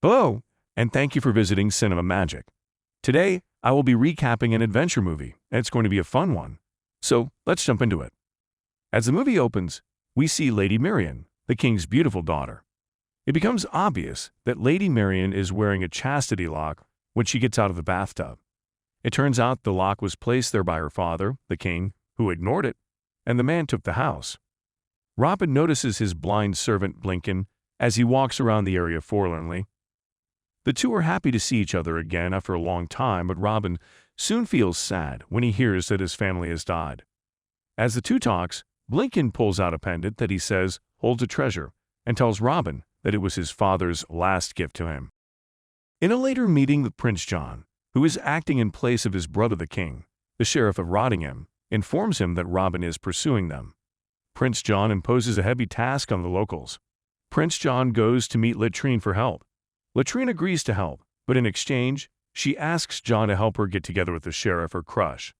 Hello, and thank you for visiting Cinema Magic. Today, I will be recapping an adventure movie, and it's going to be a fun one. So, let's jump into it. As the movie opens, we see Lady Marian, the king's beautiful daughter. It becomes obvious that Lady Marian is wearing a chastity lock when she gets out of the bathtub. It turns out the lock was placed there by her father, the king, who ignored it, and the man took the house. Robin notices his blind servant Blinken as he walks around the area forlornly. The two are happy to see each other again after a long time, but Robin soon feels sad when he hears that his family has died. As the two talks, Blinken pulls out a pendant that he says holds a treasure and tells Robin that it was his father's last gift to him. In a later meeting with Prince John, who is acting in place of his brother the king, the sheriff of Rottingham informs him that Robin is pursuing them. Prince John imposes a heavy task on the locals. Prince John goes to meet Latrine for help. Latrine agrees to help, but in exchange, she asks John to help her get together with the sheriff or crush.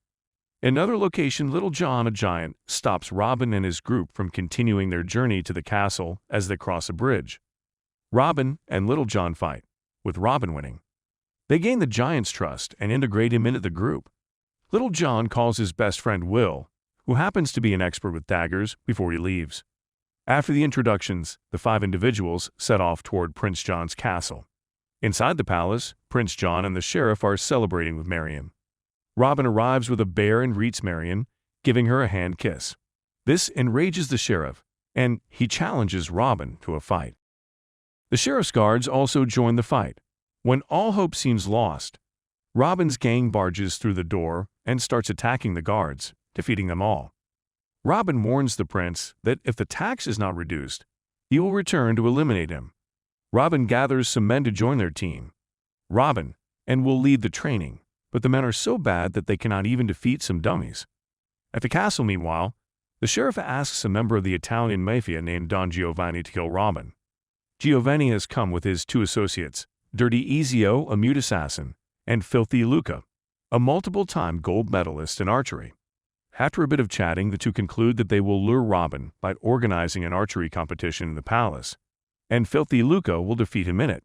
In another location, Little John, a giant, stops Robin and his group from continuing their journey to the castle as they cross a bridge. Robin and Little John fight, with Robin winning. They gain the giant's trust and integrate him into the group. Little John calls his best friend Will, who happens to be an expert with daggers, before he leaves. After the introductions, the five individuals set off toward Prince John's castle. Inside the palace, Prince John and the sheriff are celebrating with Marian. Robin arrives with a bear and greets Marian, giving her a hand kiss. This enrages the sheriff, and he challenges Robin to a fight. The sheriff's guards also join the fight. When all hope seems lost, Robin's gang barges through the door and starts attacking the guards, defeating them all. Robin warns the prince that if the tax is not reduced, he will return to eliminate him. Robin gathers some men to join their team. Robin will lead the training, but the men are so bad that they cannot even defeat some dummies. At the castle, meanwhile, the sheriff asks a member of the Italian mafia named Don Giovanni to kill Robin. Giovanni has come with his two associates, Dirty Ezio, a mute assassin, and Filthy Luca, a multiple-time gold medalist in archery. After a bit of chatting, the two conclude that they will lure Robin by organizing an archery competition in the palace, and Filthy Luca will defeat him in it.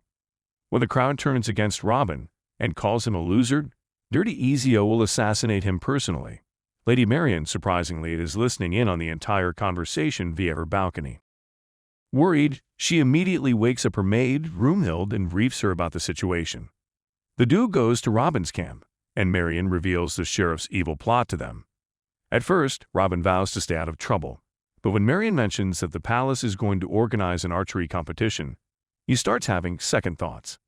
When the crowd turns against Robin and calls him a loser, Dirty Ezio will assassinate him personally. Lady Marian, surprisingly, is listening in on the entire conversation via her balcony. Worried, she immediately wakes up her maid, Roomhild, and briefs her about the situation. The duo goes to Robin's camp, and Marian reveals the sheriff's evil plot to them. At first, Robin vows to stay out of trouble, but when Marian mentions that the palace is going to organize an archery competition, he starts having second thoughts.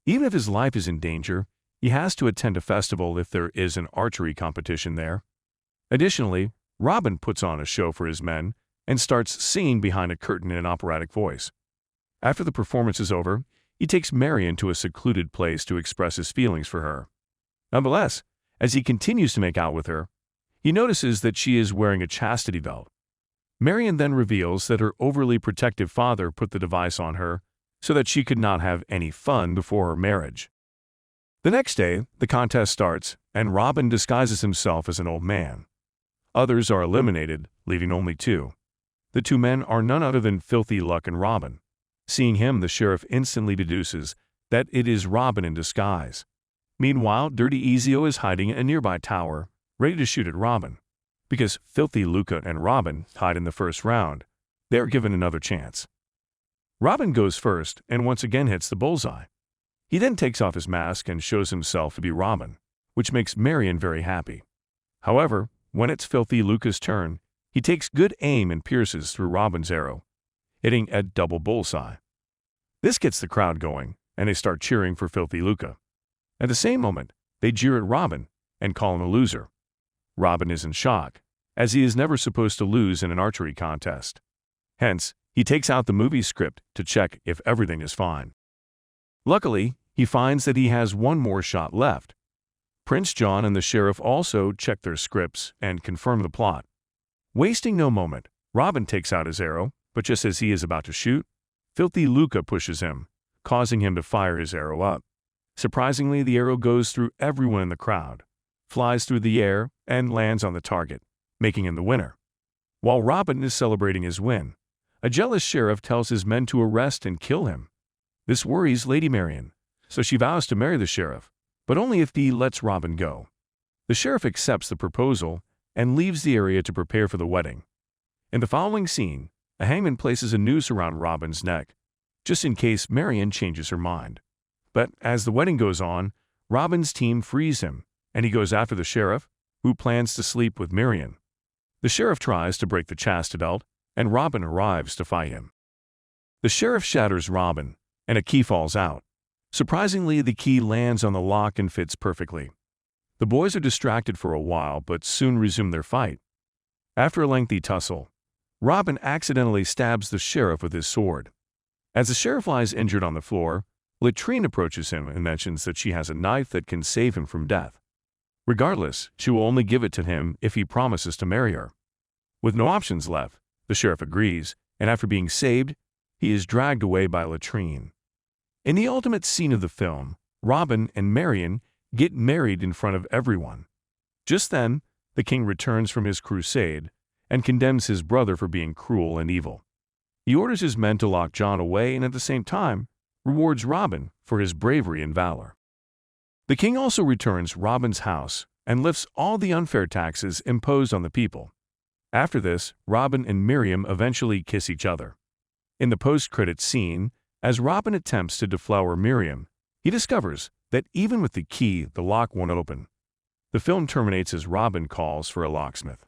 Even if his life is in danger, he has to attend a festival if there is an archery competition there. Additionally, Robin puts on a show for his men and starts singing behind a curtain in an operatic voice. After the performance is over, he takes Marian to a secluded place to express his feelings for her. Nonetheless, as he continues to make out with her, he notices that she is wearing a chastity belt. Marian then reveals that her overly protective father put the device on her so that she could not have any fun before her marriage. The next day, the contest starts, and Robin disguises himself as an old man. Others are eliminated, leaving only two. The two men are none other than Filthy Luck and Robin. Seeing him, the sheriff instantly deduces that it is Robin in disguise. Meanwhile, Dirty Ezio is hiding in a nearby tower, ready to shoot at Robin. Because Filthy Luca and Robin tied in the first round, they are given another chance. Robin goes first and once again hits the bullseye. He then takes off his mask and shows himself to be Robin, which makes Marian very happy. However, when it's Filthy Luca's turn, he takes good aim and pierces through Robin's arrow, hitting a double bullseye. This gets the crowd going, and they start cheering for Filthy Luca. At the same moment, they jeer at Robin and call him a loser. Robin is in shock, as he is never supposed to lose in an archery contest. Hence, he takes out the movie script to check if everything is fine. Luckily, he finds that he has one more shot left. Prince John and the sheriff also check their scripts and confirm the plot. Wasting no moment, Robin takes out his arrow, but just as he is about to shoot, Filthy Luca pushes him, causing him to fire his arrow up. Surprisingly, the arrow goes through everyone in the crowd, flies through the air, and lands on the target, making him the winner. While Robin is celebrating his win, a jealous sheriff tells his men to arrest and kill him. This worries Lady Marian, so she vows to marry the sheriff, but only if he lets Robin go. The sheriff accepts the proposal and leaves the area to prepare for the wedding. In the following scene, a hangman places a noose around Robin's neck, just in case Marian changes her mind. But as the wedding goes on, Robin's team frees him, and he goes after the sheriff, who plans to sleep with Marian. The sheriff tries to break the chastity belt, and Robin arrives to fight him. The sheriff shatters Robin, and a key falls out. Surprisingly, the key lands on the lock and fits perfectly. The boys are distracted for a while, but soon resume their fight. After a lengthy tussle, Robin accidentally stabs the sheriff with his sword. As the sheriff lies injured on the floor, Latrine approaches him and mentions that she has a knife that can save him from death. Regardless, she will only give it to him if he promises to marry her. With no options left, the sheriff agrees, and after being saved, he is dragged away by Latrine. In the ultimate scene of the film, Robin and Marian get married in front of everyone. Just then, the king returns from his crusade and condemns his brother for being cruel and evil. He orders his men to lock John away and at the same time rewards Robin for his bravery and valor. The king also returns Robin's house and lifts all the unfair taxes imposed on the people. After this, Robin and Miriam eventually kiss each other. In the post-credits scene, as Robin attempts to deflower Miriam, he discovers that even with the key, the lock won't open. The film terminates as Robin calls for a locksmith.